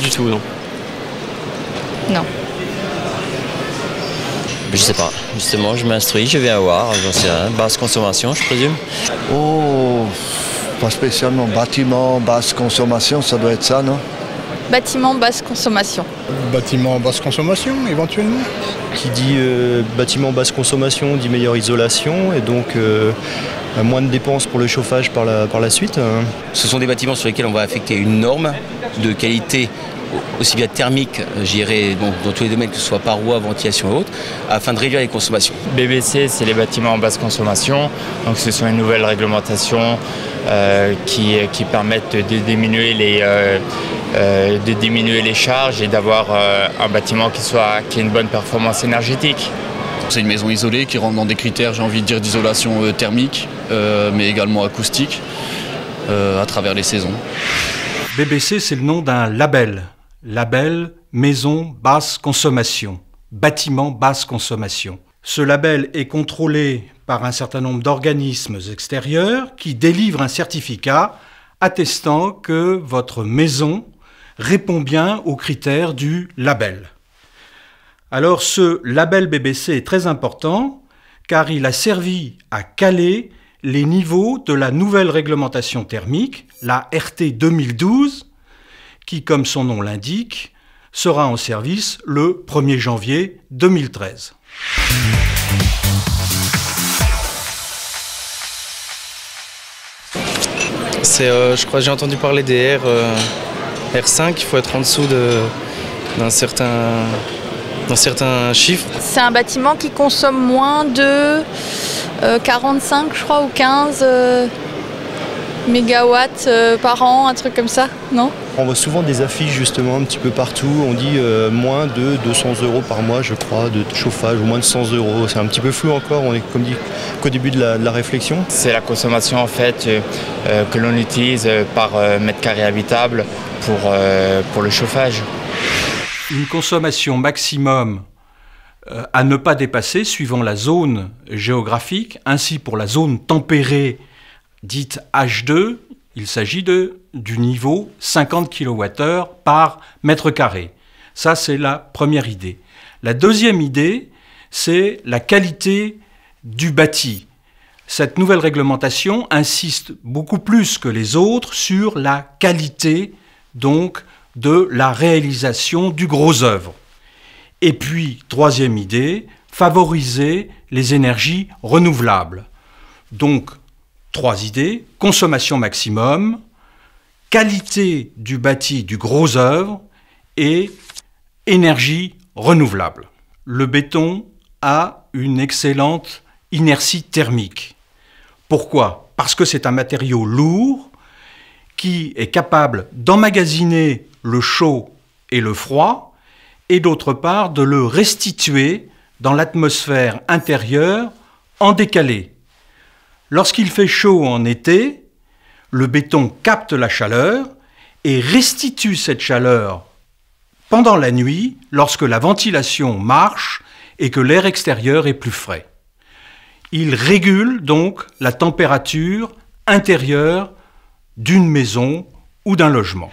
du tout, non. Non. Je sais pas. Justement, je m'instruis, je viens voir, j'en sais rien. Basse consommation, je présume. Oh, pas spécialement. Bâtiment, basse consommation, ça doit être ça, non? Bâtiment basse consommation. Bâtiment basse consommation, éventuellement. Qui dit bâtiment basse consommation dit meilleure isolation et donc moins de dépenses pour le chauffage par la suite. Ce sont des bâtiments sur lesquels on va affecter une norme de qualité aussi bien thermique, j'irai dans tous les domaines, que ce soit parois, ventilation et autres, afin de réduire les consommations. BBC, c'est les bâtiments en basse consommation, donc ce sont une nouvelle réglementation qui permettent de diminuer les charges et d'avoir un bâtiment qui ait une bonne performance énergétique. C'est une maison isolée qui rentre dans des critères, j'ai envie de dire, d'isolation thermique, mais également acoustique, à travers les saisons. BBC, c'est le nom d'un label. Label Maison Basse Consommation, bâtiment basse consommation. Ce label est contrôlé par un certain nombre d'organismes extérieurs qui délivrent un certificat attestant que votre maison répond bien aux critères du label. Alors ce label BBC est très important car il a servi à caler les niveaux de la nouvelle réglementation thermique, la RT 2012, qui, comme son nom l'indique, sera en service le 1er janvier 2013. Je crois que j'ai entendu parler des R5, il faut être en dessous d'un certain chiffre. C'est un bâtiment qui consomme moins de 45, je crois, ou 15 mégawatts par an, un truc comme ça, non? On voit souvent des affiches justement un petit peu partout, on dit moins de 200 € par mois je crois de chauffage, ou moins de 100 €, c'est un petit peu flou encore, on est comme dit qu'au début de la réflexion. C'est la consommation en fait que l'on utilise par mètre carré habitable pour le chauffage. Une consommation maximum à ne pas dépasser suivant la zone géographique, ainsi pour la zone tempérée dite H2, il s'agit du niveau 50 kWh par mètre carré. Ça, c'est la première idée. La deuxième idée, c'est la qualité du bâti. Cette nouvelle réglementation insiste beaucoup plus que les autres sur la qualité, donc, de la réalisation du gros œuvre. Et puis, troisième idée, favoriser les énergies renouvelables. Donc, 3 idées, consommation maximum, qualité du bâti du gros œuvre et énergie renouvelable. Le béton a une excellente inertie thermique. Pourquoi? Parce que c'est un matériau lourd qui est capable d'emmagasiner le chaud et le froid et d'autre part de le restituer dans l'atmosphère intérieure en décalé. Lorsqu'il fait chaud en été, le béton capte la chaleur et restitue cette chaleur pendant la nuit lorsque la ventilation marche et que l'air extérieur est plus frais. Il régule donc la température intérieure d'une maison ou d'un logement.